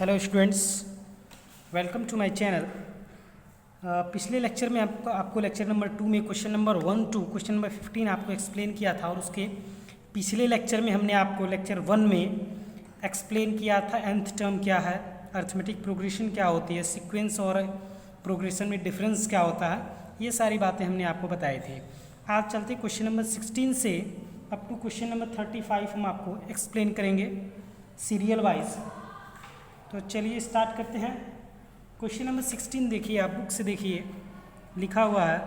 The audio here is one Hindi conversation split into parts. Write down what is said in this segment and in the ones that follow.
Hello students, welcome to my channel. पिछले लेक्चर में आपको लेक्चर नंबर 2 में question number 1 to question number 15 आपको एक्सप्लेन किया था, और उसके पिछले लेक्चर में हमने आपको लेक्चर 1 में एक्सप्लेन किया था nth टर्म क्या है, अर्थमेटिक प्रोग्रेशन क्या होती है, सीक्वेंस और प्रोग्रेशन में डिफरेंस क्या होता है, ये सारी बातें हमने आपको बताई थी। आज चलते क्वेश्चन नंबर 16 से अप टू क्वेश्चन नंबर 35 हम आपको एक्सप्लेन करेंगे सीरियल वाइज। तो चलिए स्टार्ट करते हैं। क्वेश्चन नंबर 16 देखिए, आप बुक से देखिए, लिखा हुआ है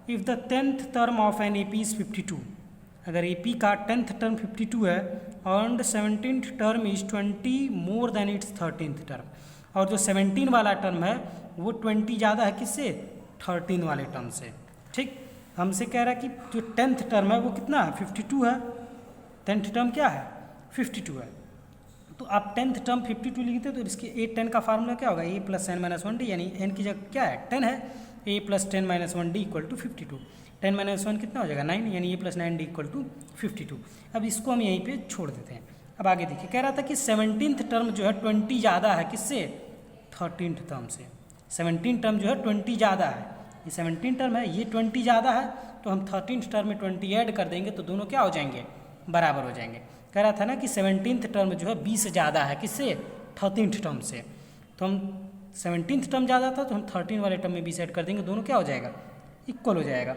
if the 10th term of an AP is 52। अगर AP का 10th टर्म 52 है और 17th term is 20 more than it's 13th term, और जो 17 वाला टर्म है वो 20 ज़्यादा है किससे, 13 वाले टर्म से। ठीक, हमसे कह रहा है कि जो 10th टर्म है वो कितना है, 52 है। 10th टर्म क्या है, 52 है। तो आप 10th टर्म 52 लिखते तो इसके a 10 का फार्मूला क्या होगा, a plus n minus 1d, यानी n की जगह क्या है 10 है, a plus 10 minus 1d equal to 52। 10 minus 1 कितना हो जाएगा 9, यानी a plus 9d equal to 52। अब इसको हम यहीं पे छोड़ देते हैं। अब आगे देखिए, कह रहा था कि 17th टर्म जो है 20 ज़्यादा है किससे, 13th टर्म से। 17 टर्म जो है 20 ज़्यादा है, ये 17 टर्म है, ये 20 ज़्यादा है, तो हम 13th टर्म में 20 ऐड कर देंगे तो दोनों क्या हो जाएंगे, बराबर हो जाएंगे। कह रहा था ना कि 17th टर्म जो है 20 ज़्यादा है किससे, 13th टर्म से। तो हम 17th टर्म ज़्यादा था तो हम 13 वाले टर्म में 20 ऐड कर देंगे, दोनों क्या हो जाएगा, इक्वल हो जाएगा।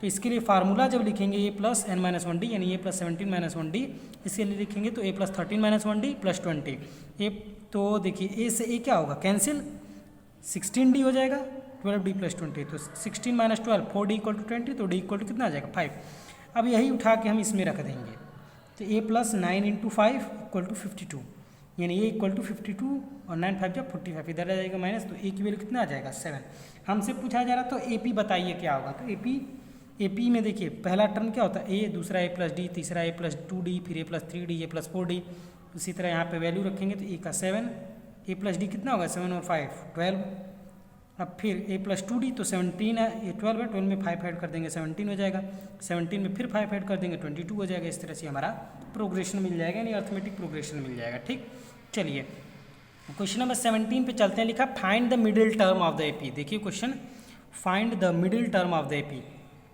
तो इसके लिए फार्मूला जब लिखेंगे a plus n minus 1d, यानी a प्लस 17 माइनस 1d, इसके लिए लिखेंगे तो a plus 13 minus 1d plus 20 a। तो देखिए a से a क्या होगा, कैंसिल, 16d हो जाएगा, 12d प्लस 20, तो 16 माइनस 12 4d इक्वल टू 20, तो d इक्वल टू कितना आ जाएगा 5। अब यही उठा के हम इसमें रख देंगे, तो a plus 9 into 5 equal to 52, यानी a इक्वल टू 52 और 9 5 जब 45, इधर आ जाएगा माइनस, तो a की वैल्यू कितना आ जाएगा 7। हमसे पूछा जा रहा तो AP बताइए क्या होगा। तो AP में देखिए पहला टर्म क्या होता है a, दूसरा a प्लस d, तीसरा a प्लस 2d, फिर a plus 3d, a plus 4d। उसी तरह यहाँ पे वैल्यू रखेंगे तो a का 7, a प्लस d कितना होगा 7 और 5 12। अब फिर a प्लस 2d तो 17 है, ये 12 है, 12 में 5 ऐड कर देंगे 17 हो जाएगा, 17 में फिर 5 ऐड कर देंगे 22 हो जाएगा। इस तरह से हमारा प्रोग्रेशन मिल जाएगा, यानी अर्थमेटिक प्रोग्रेशन मिल जाएगा। ठीक, चलिए क्वेश्चन नंबर 17 पे चलते हैं। लिखा find the middle term of the AP। देखिए question, find the middle term of the AP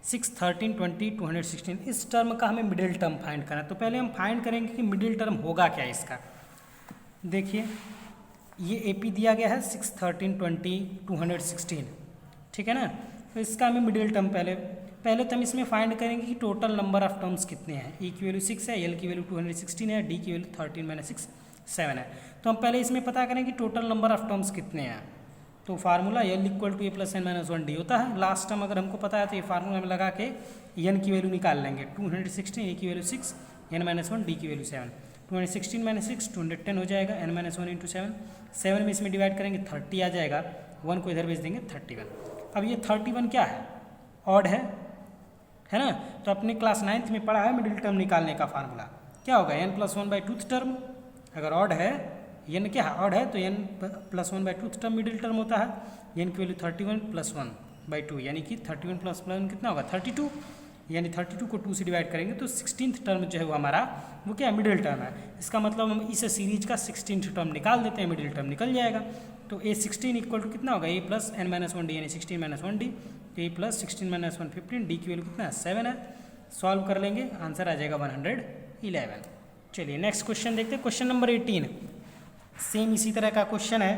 6 13 20 216। इस टर्म का हमें मिडिल टर्म फाइंड करना है। तो पहले हम फाइंड करेंगे कि मिडिल टर्म होगा क्या इसका। देखिए ये AP दिया गया है 6 13 20 216, ठीक है ना। तो इसका हमें मिडिल टर्म पहले तो हम इसमें फाइंड करेंगे कि टोटल नंबर ऑफ टर्म्स कितने हैं। E की वैल्यू 6 है, L की वैल्यू 216 है, D की वैल्यू 13 माइनस 6 7 है। तो हम पहले इसमें पता करेंगे कि टोटल नंबर ऑफ टर्म्स कितने हैं। तो formula L equal to a plus n minus 1d होता है। लास्ट टर्म अगर हमको पता है तो ये फार्मूला में लगा के n की वैल्यू निकाल लेंगे। 216, a की वैल्यू 6, n माइनस 1, d की वैल्यू 7। 216 माइनस 6 210 हो जाएगा, n माइनस 1 इंटू 7 में इसमें डिवाइड करेंगे 30 आ जाएगा, 1 को इधर भेज देंगे 31। अब ये 31 क्या है, ऑड है ना। तो अपने क्लास 9th में पढ़ा है मिडिल टर्म निकालने का फार्मूला क्या होगा, n plus 1 by 2th term. अगर ऑड है, n क्या है, ऑड है, तो n plus 1 by 2th term middle term होता है। n की वैल्यू 31 प्लस 1 बाई 2, यानी कि 31 प्लस 1 कितना होगा 32, यानी 32 को 2 से डिवाइड करेंगे तो 16th टर्म जो है वो हमारा वो क्या है, मिडिल टर्म है। इसका मतलब हम इस सीरीज का 16th टर्म निकाल देते हैं, मिडिल टर्म निकल जाएगा। तो a16 इक्वल टू कितना होगा, a plus n minus 1d, यानी 16 माइनस 1d, तो a प्लस 16 माइनस 1 15, d की वैल्यू कितना है 7 है। सॉल्व कर लेंगे, आंसर आ जाएगा 111। चलिए नेक्स्ट क्वेश्चन देखते हैं। क्वेश्चन नंबर 18 सेम इसी तरह का क्वेश्चन है।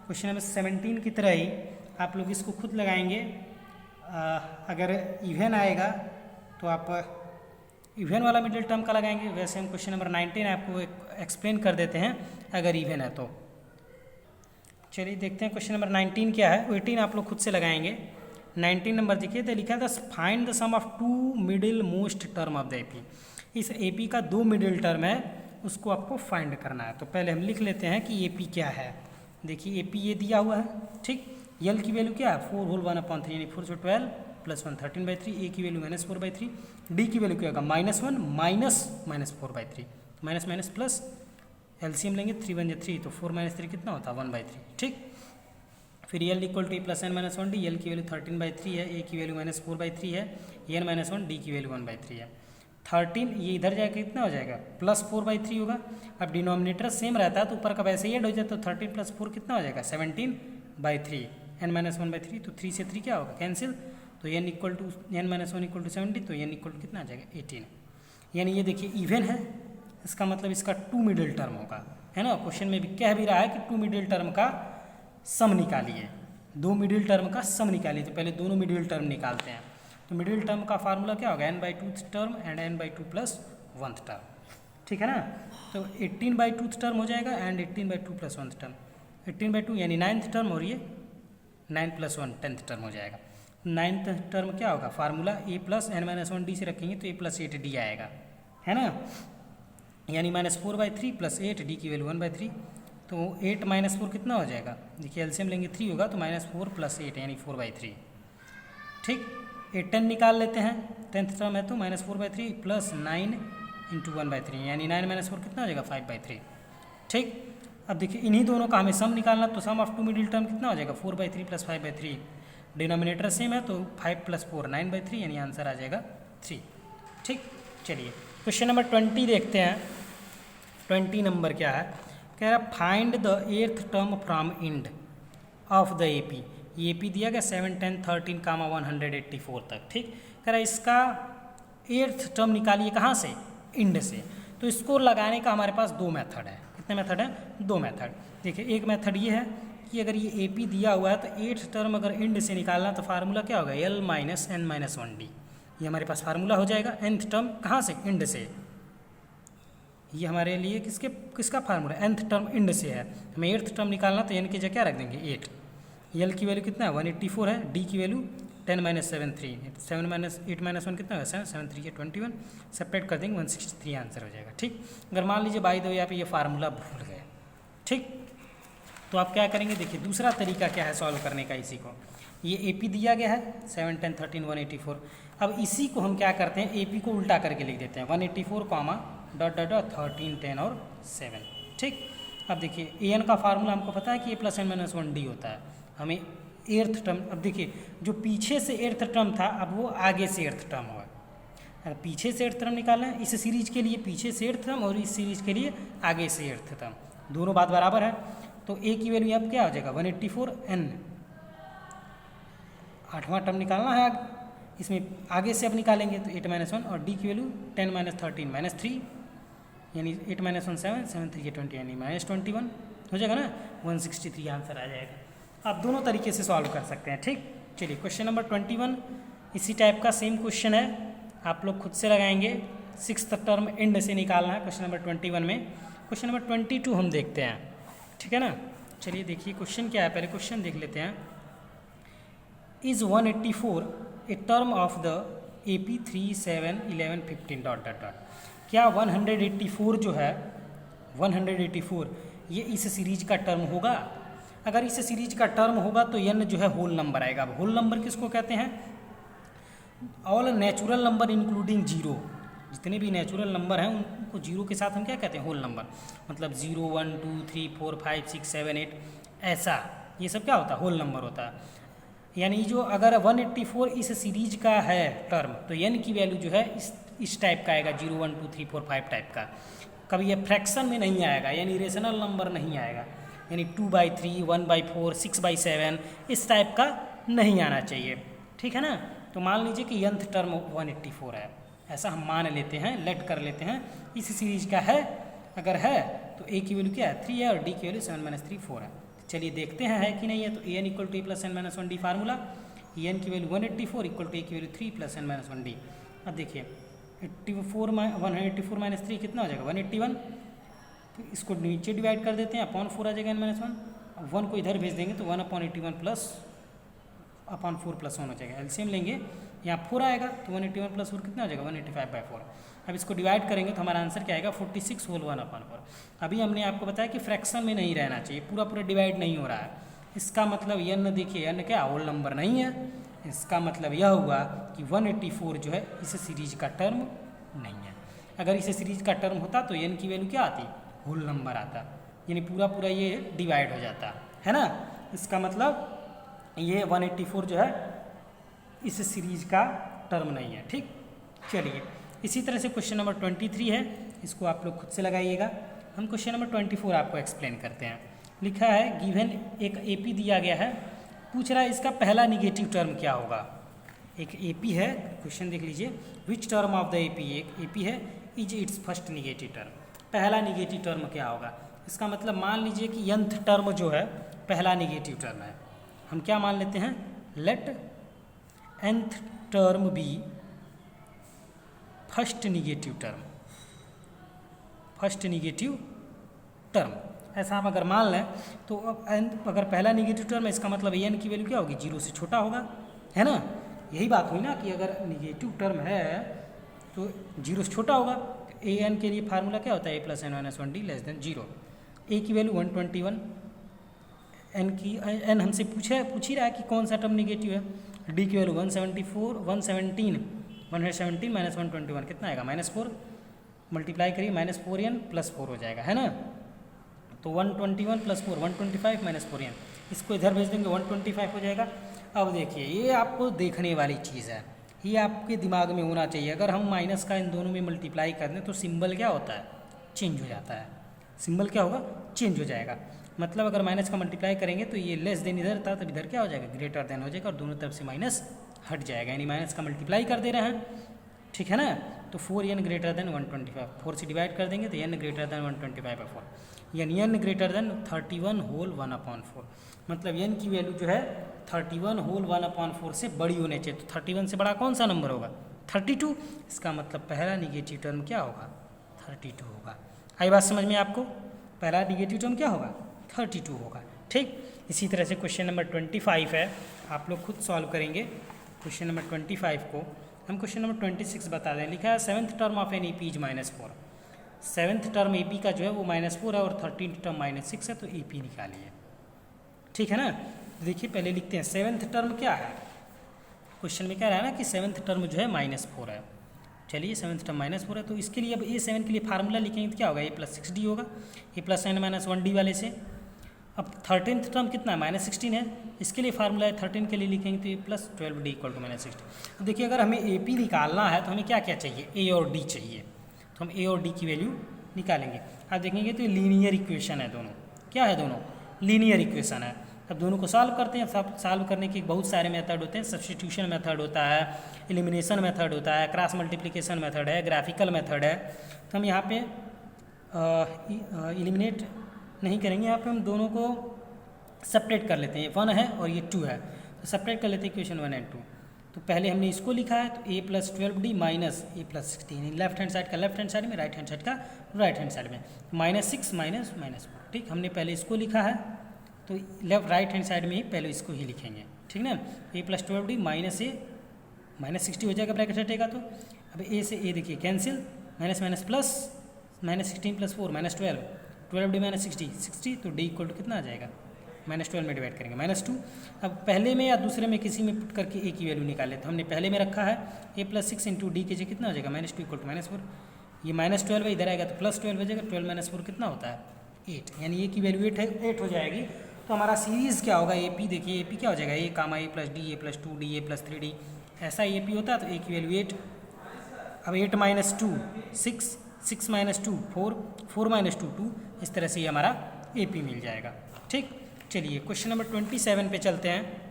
क्वेश्चन नंबर 17 की तरह ही आप लोग इसको खुद लगाएंगे। अगर इवन आएगा तो आप इवन वाला मिडिल टर्म का लगाएंगे। वैसे हम क्वेश्चन नंबर 19 आपको एक्सप्लेन कर देते हैं अगर इवन है तो। चलिए देखते हैं क्वेश्चन नंबर 19 क्या है। 18 आप लोग खुद से लगाएंगे। 19 नंबर देखिए, तो लिखा था find the sum of 2 middle most term of the AP। इस AP का 2 मिडिल टर्म है, उसको आपको फाइंड करना है। तो पहले हम लिख लेते हैं कि AP क्या है। देखिए AP ये दिया हुआ है, ठीक। L की वैल्यू क्या है 4 होल 1/3, यानी 4 से 12 प्लस 1 13/3, a की वैल्यू माइनस 4/3, d की वैल्यू क्या होगा -1 minus 4/3, minus minus plus, LCM लेंगे 3 1 3, तो 4 माइनस 3 कितना होता है 1/3, ठीक। फिर L equal to a plus n minus 1d, L की वैल्यू 13/3 है, a की वैल्यू -4/3 है, n माइनस 1, d की वैल्यू 1/3 है। 13 ये इधर जाकर कितना हो जाएगा +4/3 होगा। अब डिनोमिनेटर सेम रहता है तो ऊपर का वैसे ही ऐड हो जाए, तो 13 + 4 कितना हो जाएगा 17/3, n-1/3, तो 3 से 3 क्या होगा कैंसिल, तो n = 70, तो n = कितना आ जाएगा 18। यानी ये देखिए इवन है, इसका मतलब इसका 2 मिडिल टर्म होगा, है ना। क्वेश्चन में भी कह भी रहा है कि 2 मिडिल टर्म का सम निकालिए, 2 मिडिल टर्म का सम निकालिए। तो पहले दोनों मिडिल टर्म निकालते हैं। तो मिडिल टर्म का फार्मूला क्या होगा n/2 term and n/2 + 1 term, ठीक है ना। तो 18/2 टर्म हो जाएगा एंड 18/2 + 1 टर्म, 18/2 यानी 9th टर्म, और ये 9 + 1 10th टर्म हो जाएगा। 9th टर्म क्या होगा फार्मूला a + n-1d से रखेंगे तो a + 8d आएगा, है ना। यानी -4/3 + 8, d की वैल्यू 1/3, तो 8 - 4 कितना हो जाएगा, देखिए एलसीएम लेंगे 3 होगा, तो -4 + 8 यानी 4/3, ठीक। 10 निकाल लेते हैं, 10th टर्म है तो -4/3 + 9 × 1/3 यानी 9 - 4 कितना हो जाएगा 5/3, ठीक। अब देखिए इन्हीं दोनों का हमें सम निकालना, तो सम ऑफ 2 मिडिल टर्म कितना हो जाएगा 4/3 + 5/3, डिनोमिनेटर सेम है तो 5 + 4 9/3 यानी आंसर आ जाएगा 3, ठीक। चलिए क्वेश्चन नंबर 20 देखते हैं। 20 नंबर क्या है, कह रहा find the 8th term from end of the AP. AP दिया गया 7, 10, 13, 184 तक, ठीक। कह रहा इसका 8th टर्म निकालिए कहाँ से, इंड से। तो इसको लगाने का हमारे पास 2 मेथड है। कितने मेथड हैं, 2 मेथड। देखिए एक मेथड ये है कि अगर ये एपी दिया हुआ है तो 8th टर्म अगर इंड से निकालना तो फार्मूला क्या होगा l - n-1d, ये हमारे पास फार्मूला हो जाएगा। nth टर्म कहाँ से, इंड से, ये हमारे लिए किसका फार्मूला, nth टर्म इंड से है। हमें 8th टर्म निकालना तो n की जगह क्या रख देंगे 8, l की वैल्यू कितना है 184 है, d की वैल्यू 10 - 7 3, 7 - 8 - 1 कितना है 7, 7 3 है 21, सेपरेट कर देंगे 163 आंसर हो जाएगा, ठीक। अगर मान लीजिए बाय द वे आप ये फार्मूला भूल गए, ठीक, तो आप क्या करेंगे, देखिए दूसरा तरीका क्या है सॉल्व करने का। इसी को ये एपी दिया गया है 7, 10, 13, 184। अब इसी को हम क्या करते हैं, एपी को उल्टा करके लिख देते हैं 184, ... 13, 10 और 7, ठीक। अब देखिए an का फार्मूला हमको पता है कि a + n-1d होता है। हमें 8th टर्म, अब देखिए जो पीछे से 8th टर्म था अब वो आगे से 8th टर्म हुआ। अगर पीछे से 8th टर्म निकालना है, इस सीरीज के लिए पीछे से 8th टर्म और इस सीरीज के लिए आगे से 8th टर्म, दोनों बात बराबर है। तो a की वैल्यू अब क्या हो जाएगा 184 n, 8वां टर्म निकालना है, इसमें आगे से अब निकालेंगे तो 8 - 1, और d की वैल्यू 10 - 13 - 3 यानी 8 - 1 7, 7 3 20 यानी -21 हो जाएगा ना, 163 आंसर आ जाएगा। आप दोनों तरीके से सॉल्व कर सकते हैं, ठीक। चलिए क्वेश्चन नंबर 21 इसी टाइप का सेम क्वेश्चन है, आप लोग खुद से लगाएंगे। 6th टर्म इंड से निकालना है क्वेश्चन नंबर 21 में। क्वेश्चन नंबर 22 हम देखते हैं, ठीक है ना। चलिए देखिए क्वेश्चन क्या है, पहले क्वेश्चन देख लेते हैं। Is 184 a term of the AP 3, 7, 11, 15 ... क्या 184 जो है 184 ये इस सीरीज का टर्म होगा। अगर इस सीरीज का टर्म होगा तो n जो है होल नंबर आएगा। अब होल नंबर किसको कहते हैं, all natural number including zero, जितने भी नेचुरल नंबर हैं उनको जीरो के साथ हम क्या कहते हैं होल नंबर। मतलब 0, 1, 2, 3, 4, 5, 6, 7, 8 ऐसा, ये सब क्या होता है होल नंबर होता है। यानी जो अगर 184 इस सीरीज का है टर्म तो n की वैल्यू जो है इस टाइप का आएगा 0, 1, 2, 3, 4, 5 टाइप का। कभी ये फ्रैक्शन में नहीं आएगा, यानी रेशनल नंबर नहीं आएगा, यानी 2/3, 1/4, 6/7 इस टाइप का नहीं आना चाहिए, ठीक है ना। तो मान लीजिए कि nth टर्म 184 है, ऐसा हम मान लेते हैं, लेट कर लेते हैं इस सीरीज का है। अगर है तो a की वैल्यू क्या है 3 है और d की वैल्यू 7 - 3 4 है। चलिए देखते हैं है कि नहीं है। तो an = a + n-1d formula, n की वैल्यू 184 = a की वैल्यू 3 + n-1d। अब देखिए 184 - 3 कितना हो जाएगा 181। तो इसको नीचे डिवाइड कर देते हैं, /4 आ जाएगा n-1। अब 1 को इधर भेज देंगे तो 1/81 /4 + 1 हो जाएगा। एलसीएम लेंगे, यहाँ 4 आएगा तो 181 + 4 कितना हो जाएगा 185/4। अब इसको डिवाइड करेंगे तो हमारा आंसर क्या आएगा 46 होल 1/4। अभी हमने आपको बताया कि फ्रैक्शन में नहीं रहना चाहिए, पूरा पूरा डिवाइड नहीं हो रहा है। इसका मतलब n देखिए n क्या होल नंबर नहीं है, इसका मतलब यह हुआ कि 184 जो है इस सीरीज का टर्म नहीं है। अगर इस सीरीज का टर्म होता तो n की वैल्यू क्या आती होल नंबर आता, यानी पूरा पूरा ये डिवाइड हो जाता है ना। इसका मतलब ये 184 जो है इस सीरीज का टर्म नहीं है, ठीक। चलिए इसी तरह से क्वेश्चन नंबर 23 है, इसको आप लोग खुद से लगाइएगा। हम क्वेश्चन नंबर 24 आपको एक्सप्लेन करते हैं। लिखा है गिवन एक एपी दिया गया है, पूछ रहा है इसका पहला निगेटिव टर्म क्या होगा। एक एपी है, क्वेश्चन देख लीजिए, which term of the AP, एक एपी है, is it's first negative term, पहला निगेटिव टर्म क्या होगा। इसका मतलब मान लीजिए कि nth टर्म जो है पहला निगेटिव टर्म है, हम क्या मान लेते हैं, let nth term be first negative term, first negative term, ऐसा हम अगर मान लें तो अब अगर पहला निगेटिव टर्म है इसका मतलब एन की वैल्यू क्या होगी, 0 से छोटा होगा, है ना। यही बात हुई ना कि अगर निगेटिव टर्म है तो 0 से छोटा होगा। ए एन के लिए फार्मूला क्या होता है, a plus n minus 1d less than 0। A की वैल्यू 121, एन हमसे पूछ ही रहा है कि कौन सा टर्म निगेटिव है। डी की वैल्यू 117 माइनस 121 कितना आएगा, -4, मल्टीप्लाई करिए -4n + 4 हो जाएगा, है ना। तो 121 + 4 125 - 4n, इसको इधर भेज देंगे 125 हो जाएगा। अब देखिए ये आपको देखने वाली चीज़ है, ये आपके दिमाग में होना चाहिए। अगर हम माइनस का इन दोनों में मल्टीप्लाई कर दें तो सिंबल क्या होता है, चेंज हो जाता है। सिंबल क्या होगा, चेंज हो जाएगा। मतलब अगर माइनस का मल्टीप्लाई करेंगे तो ये लेस देन इधर था, तब इधर क्या हो जाएगा, ग्रेटर देन हो जाएगा, और दोनों तरफ से माइनस हट जाएगा, यानी माइनस का मल्टीप्लाई कर दे रहे हैं, ठीक है ना। तो 4n ग्रेटर देन 125, 4 से डिवाइड कर देंगे तो n ग्रेटर देन 125/4, यानी n ग्रेटर देन 31 होल 1/4। मतलब n की वैल्यू जो है 31 होल 1/4 से बड़ी होनी चाहिए। तो 31 से बड़ा कौन सा नंबर होगा, 32। इसका मतलब पहला निगेटिव टर्म क्या होगा, 32 होगा। आई बात समझ में आपको, पहला निगेटिव टर्म क्या होगा, 32 होगा, ठीक। इसी तरह से क्वेश्चन नंबर 25 है, आप लोग खुद सॉल्व करेंगे क्वेश्चन नंबर 25 को। हम क्वेश्चन नंबर 26 बता दें। लिखा है 7th term of an AP is -4, 7th term AP का जो है वो -4 है और 13th टर्म -6 है, तो एपी निकालिए, ठीक है ना। तो देखिए पहले लिखते हैं 7th टर्म क्या है, क्वेश्चन में क्या रहा है ना कि 7th टर्म जो है -4 है। चलिए 7th टर्म -4 है, तो इसके लिए अब A7 के लिए फार्मूला लिखेंगे तो क्या होगा, a + 6d होगा, a + n - 1d वाले से। अब 13th टर्म कितना है, -16 है, इसके लिए फार्मूला है 13 के लिए लिखेंगे तो a + 12d = -60। अब देखिए अगर हमें AP निकालना है तो हमें क्या क्या चाहिए, a और d चाहिए, तो हम a और d की वैल्यू निकालेंगे। आप देखेंगे तो ये लीनियर इक्वेशन है, दोनों क्या है, दोनों लीनियर इक्वेशन है। अब दोनों को सॉल्व करते हैं। सब सॉल्व करने के बहुत सारे मेथड होते हैं, सब्स्टिट्यूशन मेथड होता है, एलिमिनेशन मेथड होता है, क्रॉस मल्टीप्लिकेशन मेथड है, ग्राफिकल मेथड है। तो हम यहाँ पे एलिमिनेट नहीं करेंगे, यहाँ पे हम दोनों को सेपरेट कर लेते हैं, 1 है और ये 2 है, तो सेपरेट कर लेते हैं इक्वेशन 1 और 2। तो पहले हमने इसको लिखा है तो a + 12d - a + 16, left hand side का लेफ्ट हैंड साइड में, राइट हैंड साइड का राइट हैंड साइड में, -6 -4, ठीक। हमने पहले इसको लिखा है तो लेफ्ट राइट हैंड साइड में ही पहले इसको ही लिखेंगे, ठीक ना। a + 12d - a -60 हो जाएगा, ब्रैकेट हटेगा तो। अब a से a देखिए कैंसिल, माइनस प्लस, -16 + 4 -12, 12d - 60, तो d = कितना आ जाएगा, -12 में डिवाइड करेंगे -2। अब पहले में या दूसरे में किसी में पुट करके a की वैल्यू निकाले, तो हमने पहले में रखा है a + 6 × d के जी कितना हो जाएगा, -2 = -4, ये -12 है, इधर आएगा तो +12 हो जाएगा, 12 - 4 कितना होता है, 8, यानी a की वैल्यू 8 हो जाएगी। तो हमारा सीरीज़ क्या होगा, AP देखिए AP क्या हो जाएगा, a, a + d, a + 2d, a + 3d, ऐसा AP होता है। तो a की वैल्यू 8, अब 8 - 2 6, 6 - 2 4, 4 - 2 2, इस तरह से ये हमारा AP मिल जाएगा, ठीक। चलिए क्वेश्चन नंबर 27 पे चलते हैं।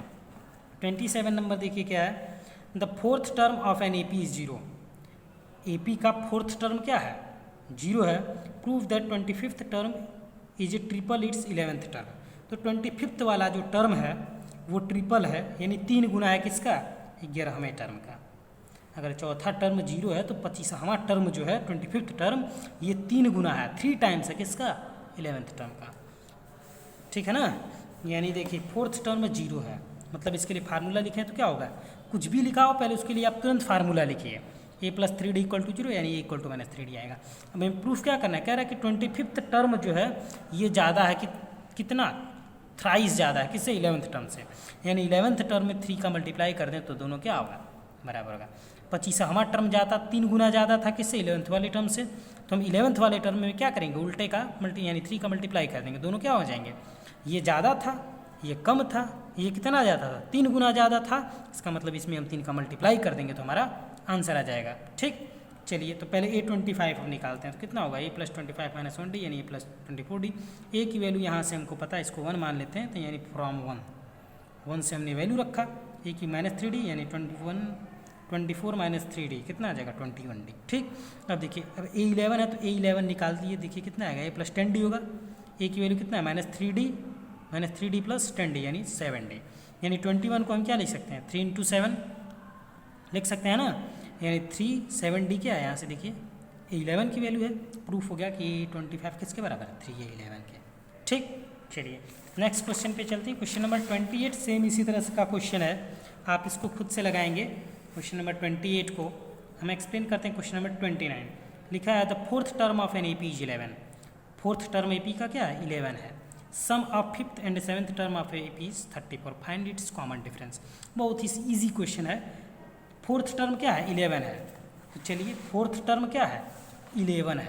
27 नंबर देखिए क्या है, the 4th term of an AP is 0, AP का 4th टर्म क्या है, 0 है। Prove that 25th term is triple its 11th term, तो 25th वाला जो टर्म है वो ट्रिपल है, यानी 3 गुना है किसका, 11वें टर्म का। अगर चौथा टर्म 0 है तो 25वां टर्म जो है 25th टर्म ये 3 गुना है, 3 टाइम्स है किसका, 11th टर्म का, ठीक है ना। यानी देखिए 4th टर्म 0 है, मतलब इसके लिए फार्मूला लिखें तो क्या होगा, कुछ भी लिखा हो पहले उसके लिए आप तुरंत फार्मूला लिखिए, a + 3d = 0, यानी a = -3d आएगा। अब हमें प्रूफ क्या करना है, कह रहा है कि 25th टर्म जो है ये ज़्यादा है कि कितना, थ्राइस ज़्यादा है किससे, 11th टर्म से, यानी 11th टर्म में 3 का मल्टीप्लाई कर दें तो दोनों क्या होगा, बराबर होगा। 25वां टर्म ज़्यादा 3 गुना ज़्यादा था किससे, 11th वाले टर्म से, तो हम 11th वाले टर्म में क्या करेंगे, उल्टे का यानी 3 का मल्टीप्लाई कर देंगे, दोनों क्या हो जाएंगे, ये ज़्यादा था ये कम था, ये कितना ज़्यादा था, 3 गुना ज़्यादा था, इसका मतलब इसमें हम 3 का मल्टीप्लाई कर देंगे तो हमारा आंसर आ जाएगा, ठीक। चलिए तो पहले A25 हम निकालते हैं, तो कितना होगा A + 25 - 1D यानी A + 24D। ए की वैल्यू यहाँ से हमको पता है, इसको 1 मान लेते हैं, तो यानी फ्रॉम 1 से हमने वैल्यू रखा। ए की -3D यानी 24 - 3D कितना आ जाएगा 21D। ठीक, अब देखिए अब A11 है तो A11 निकाल दिए, देखिए कितना आएगा A + 10D होगा। ए की वैल्यू कितना है -3D + 10D यानी 7D, यानी 21 को हम क्या लिख सकते हैं 3 × 7 लिख सकते हैं ना, यानी 3 7D क्या है यहाँ से देखिए A11 की वैल्यू है। प्रूफ हो गया कि 25 किसके बराबर है 3 A11 के। ठीक, चलिए नेक्स्ट क्वेश्चन पे चलते हैं। क्वेश्चन नंबर 28 सेम इसी तरह से का क्वेश्चन है, आप इसको खुद से लगाएंगे। क्वेश्चन नंबर 28 को हम एक्सप्लेन करते हैं। क्वेश्चन नंबर 29 लिखा है the 4th term of an AP is 11। 4th term AP का क्या है 11 है। Sum of 5th and 7th term of AP is 34, find its common difference. बहुत ही ईजी क्वेश्चन है। 4th टर्म क्या है 11 है, तो चलिए 4th टर्म क्या है 11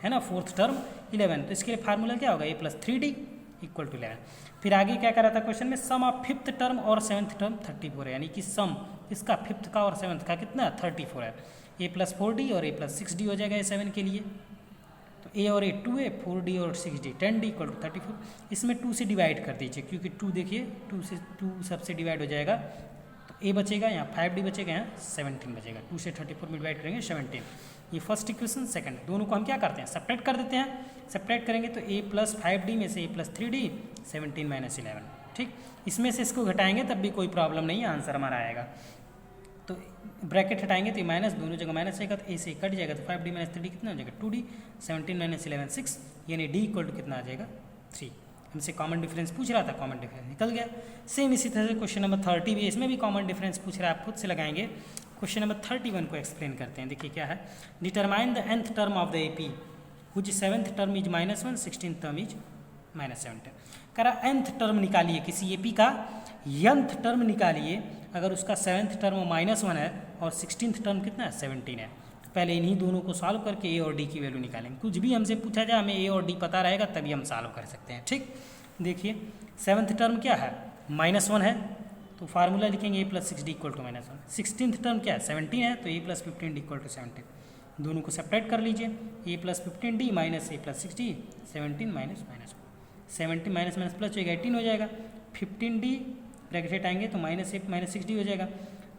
है ना, 4th टर्म 11, तो इसके लिए फार्मूला क्या होगा A + 3D = 11। फिर आगे क्या करा था क्वेश्चन में, सम ऑफ 5th टर्म और 7th टर्म 34 है, यानी कि सम इसका 5th का और 7th का कितना 34 है। A + 4D और A + 6D हो जाएगा A7 के लिए, तो A और A 2 है, 4D और 6D 10D = 34। इसमें 2 से डिवाइड कर दीजिए, क्योंकि 2 देखिए 2 सबसे डिवाइड हो जाएगा, तो A बचेगा, यहाँ 5D बचेगा, यहाँ 17 बचेगा। 2 से 34 में डिवाइड करेंगे 17। ये फर्स्ट इक्वेशन, सेकंड, दोनों को हम क्या करते हैं सेपरेट कर देते हैं। सेपरेट करेंगे तो A + 5D में से A + 3D 17 - 11। ठीक, इसमें से इसको घटाएंगे तब भी कोई प्रॉब्लम नहीं है, आंसर हमारा आएगा। तो ब्रैकेट हटाएंगे तो ये माइनस, दोनों जगह माइनस आएगा, तो A से कट जाएगा, तो 5D - 3D कितना हो जाएगा 2D। 17 - 11 6, यानी D = कितना आ जाएगा 3। हमसे कॉमन डिफरेंस पूछ रहा था, कॉमन डिफरेंस निकल गया। सेम इसी तरह से क्वेश्चन नंबर 30 भी, इसमें भी कॉमन डिफरेंस पूछ रहा है, आप खुद से लगाएंगे। क्वेश्चन नंबर 31 को एक्सप्लेन करते हैं। देखिए क्या है, determine the nth term of the AP which 7th term is -1 16th term is -17। कह रहा nth टर्म निकालिए, किसी AP का nth टर्म निकालिए, अगर उसका 7th टर्म -1 है और 16th टर्म कितना है 17 है। तो पहले इन्हीं दोनों को सॉल्व करके A और D की वैल्यू निकालेंगे। कुछ भी हमसे पूछा जाए, हमें A और D पता रहेगा तभी हम सॉल्व कर सकते हैं। ठीक, देखिए 7th टर्म क्या है -1 है, तो फार्मूला लिखेंगे A + 6D = -1। 16th टर्म क्या है 17 है, तो A + 15D = 17। दोनों को सेपरेट कर लीजिए, A + 15D - A + 6D 17 - -1, 17 - plus हो जाएगा 18 हो जाएगा। 15D ब्रैकेट हटाएंगे तो -A - 6D हो जाएगा,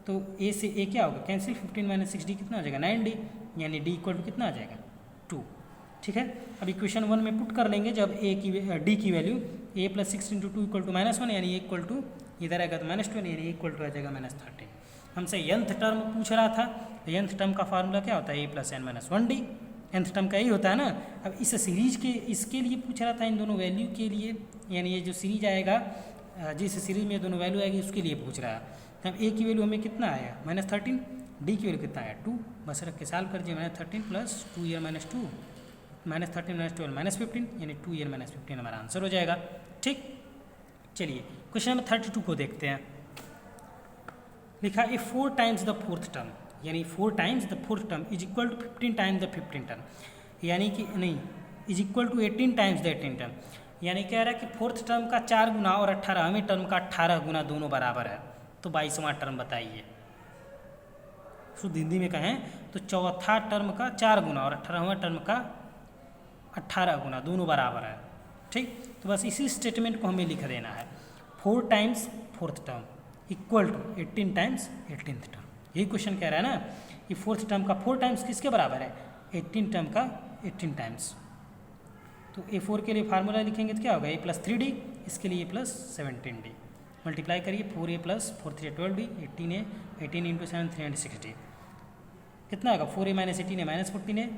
तो A से A क्या होगा कैंसिल, 15 - 6D कितना हो जाएगा 9D, यानी D = कितना आ जाएगा 2। ठीक है, अब इक्वेशन 1 में पुट कर लेंगे जब D की वैल्यू A + 6 × 2 = -1, यानी A इधर आएगा तो -2, यानी A = आ जाएगा -13। हमसे nth टर्म पूछ रहा था, तो nth टर्म का फार्मूला क्या होता है A + n - 1D। nth term का यही होता है ना। अब इस सीरीज के इसके लिए पूछ रहा था, इन दोनों वैल्यू के लिए, यानी ये जो सीरीज आएगा, जिस सीरीज में दोनों वैल्यू आएगी उसके लिए पूछ रहा है। तो अब A की वैल्यू हमें कितना आएगा -13, D की वैल्यू कितना आया 2, बस रख के सॉल्व कर दिए। -13 + 2 ईयर -2 -13 - 12 -15, यानी 2 ईयर -15 हमारा आंसर हो जाएगा। ठीक, चलिए क्वेश्चन नंबर 32 को देखते हैं। लिखा है 4 टाइम्स द 4th टर्म, यानी 4 times the 4th term is equal to 15 times the 15th term, यानी कि नहीं is equal to 18 times the 18th term. यानी कह रहा है कि 4th टर्म का 4 गुना और 18वें टर्म का 18 गुना दोनों बराबर है, तो 22वां टर्म बताइए। शुद्ध हिंदी में कहें तो चौथा टर्म का 4 गुना और 18वां टर्म का 18 गुना दोनों बराबर है। ठीक, तो बस इसी स्टेटमेंट को हमें लिख देना है। 4 times 4th term equal to 18 times 18th term, यही क्वेश्चन कह रहा है ना कि 4th टर्म का 4 टाइम्स किसके बराबर है 18 टर्म का 18 टाइम्स। तो A4 के लिए फार्मूला लिखेंगे तो क्या होगा A + 3D, इसके लिए A + 17D। मल्टीप्लाई करिए 4A + 4 3 12D 18A 18 × 7 360 कितना होगा 4A - 18A -14A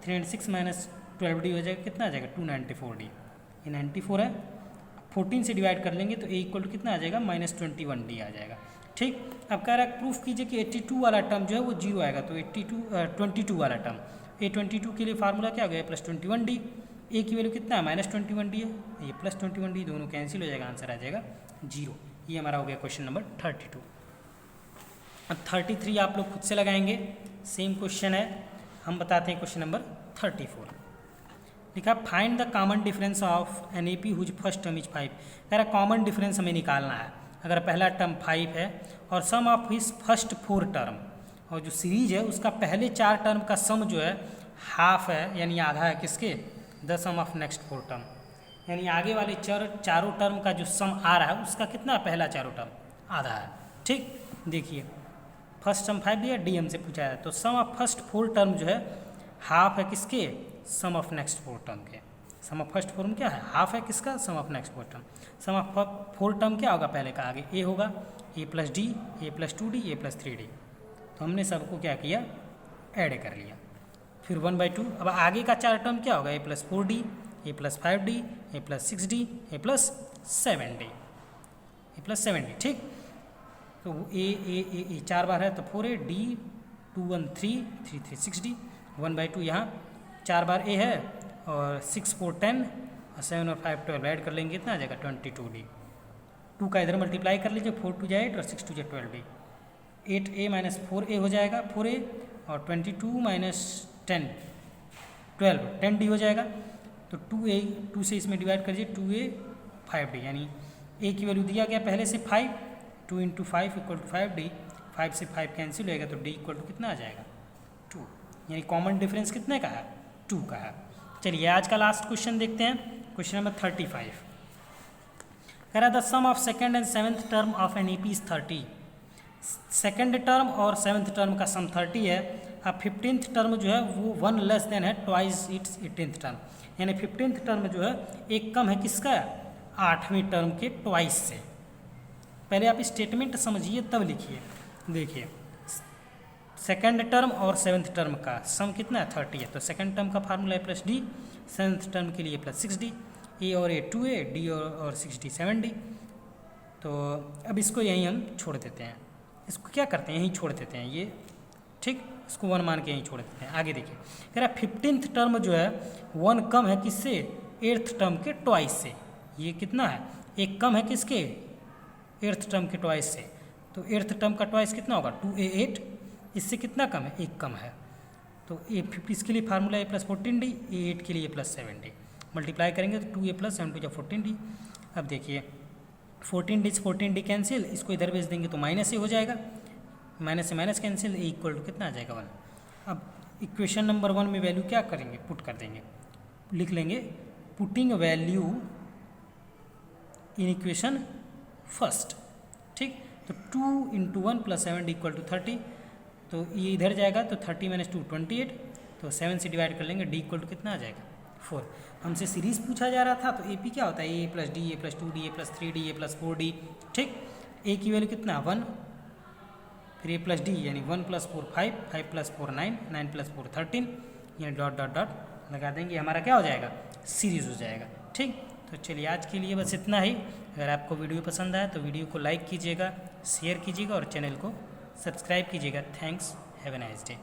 306 - 12D हो जाएगा, कितना आ जाएगा 294D। ये 94 है, 14 से डिवाइड कर लेंगे तो A = कितना आ जाएगा -21D आ जाएगा। ठीक, अब कह रहा है प्रूफ कीजिए कि 82 वाला टर्म जो है वो 0 आएगा, तो 22 वाला टर्म A22 के लिए फार्मूला क्या हो गया + 21D। A की वैल्यू कितना है -21D है, ये + 21D दोनों कैंसिल हो जाएगा, आंसर आ जाएगा 0। ये हमारा हो गया क्वेश्चन नंबर 32। अब 33 आप लोग खुद से लगाएंगे, सेम क्वेश्चन है। हम बताते हैं क्वेश्चन नंबर 34। लिखा find the common difference of an AP whose first term is 5। कह रहा कॉमन डिफरेंस हमें निकालना है। अगर पहला टर्म 5 है और सम ऑफ हिज फर्स्ट 4 टर्म, और जो सीरीज है उसका पहले 4 टर्म का सम जो है हाफ है, यानी आधा है किसके, the sum of next 4 term, यानी आगे वाले चारों टर्म का जो सम आ रहा है उसका कितना, पहला चारों टर्म आधा है। ठीक, देखिए फर्स्ट सम 5 दिया, डी हमसे पूछा है, तो सम ऑफ फर्स्ट 4 टर्म जो है हाफ है किसके, सम ऑफ नेक्स्ट 4 टर्म के। सम ऑफ फर्स्ट 4 क्या है, हाफ है किसका, sum of next 4 term. Sum of 4 term क्या होगा, पहले का आगे ए होगा, a plus d, a plus 2d, a plus 3d। तो हमने सबको क्या किया, ऐड कर लिया। फिर 1/2, अब आगे का 4 टर्म क्या होगा, a plus 4d, A plus 5d, A plus 6d, A plus 7d, A plus 7d। ठीक, तो ए 4 बार है तो 4a, डी 2 1 3 3 3 6d, 1/2 यहाँ 4 बार ए है, और 6 4 10 और 7 और 5 12 ऐड कर लेंगे, कितना आ जाएगा 22d। 2 का इधर मल्टीप्लाई कर लीजिए, 4 2 8 और 6 2 12d, 8a माइनस 4a हो जाएगा 4a, और 22 माइनस 10 12 10d हो जाएगा। तो 2a 2 से इसमें डिवाइड करिए, 2a 5d, यानी a की वैल्यू दिया गया पहले से 5, 2 × 5 = 5d, 5 से 5 कैंसिल होएगा तो d = कितना आ जाएगा 2, यानी कॉमन डिफरेंस कितने का है, 2 का है। चलिए आज का लास्ट क्वेश्चन देखते हैं, क्वेश्चन नंबर 35। कह रहा the sum of second and 7th term of an AP is 30। Second term और 7th टर्म का सम 30 है। अब 15th टर्म जो है वो 1 लेस देन है ट्वाइस इट्स 18th टर्म, यानी 15th टर्म जो है एक कम है किसका, 8वीं टर्म के ट्वाइस से। पहले आप स्टेटमेंट समझिए तब लिखिए। देखिए सेकेंड टर्म और 7th टर्म का सम कितना है, 30 है, तो सेकेंड टर्म का फार्मूला है प्लस डी, 7th टर्म के लिए प्लस 6d, ए और ए 2a, डी और 6d 7d। तो अब इसको यहीं हम छोड़ देते हैं, इसको क्या करते हैं, यहीं छोड़ देते हैं ये, ठीक, इसको 1 मान के यहीं छोड़ देते हैं। आगे देखिए कह रहा 15th टर्म जो है 1 कम है किससे, 8th टर्म के ट्वाइस से। ये कितना है, एक कम है किसके, 8th टर्म के ट्वाइस से। तो 8th टर्म का ट्वाइस कितना होगा, 2a 8, इससे कितना कम है, एक कम है। तो इसके लिए फार्मूला a + 14d, a 8 के लिए + 7d, मल्टीप्लाई करेंगे तो 2a + 7 = 14d। अब देखिए 14d से 14d कैंसिल, इसको इधर भेज देंगे तो माइनस ए हो जाएगा, माइनस से माइनस कैंसिल, ए = कितना आ जाएगा 1। अब इक्वेशन नंबर 1 में वैल्यू क्या करेंगे, पुट कर देंगे, लिख लेंगे putting value in equation first. ठीक, तो 2 × 1 + 7d = 30, तो ये इधर जाएगा तो 30 - 2 28, तो 7 से डिवाइड कर लेंगे, d = कितना आ जाएगा 4। हमसे सीरीज पूछा जा रहा था तो AP क्या होता है, a + d, a + 2d, a + 3d, a + 4d। ठीक, a की वैल्यू कितना 1, फिर a + d यानी 1 + 4 5, 5 + 4 9, 9 + 4 13, यानी डॉट डॉट डॉट लगा देंगे, हमारा क्या हो जाएगा, सीरीज हो जाएगा। ठीक, तो चलिए आज के लिए बस इतना ही। अगर आपको वीडियो पसंद आए तो वीडियो को लाइक कीजिएगा, शेयर कीजिएगा और चैनल को सब्सक्राइब कीजिएगा। Thanks, have a nice day.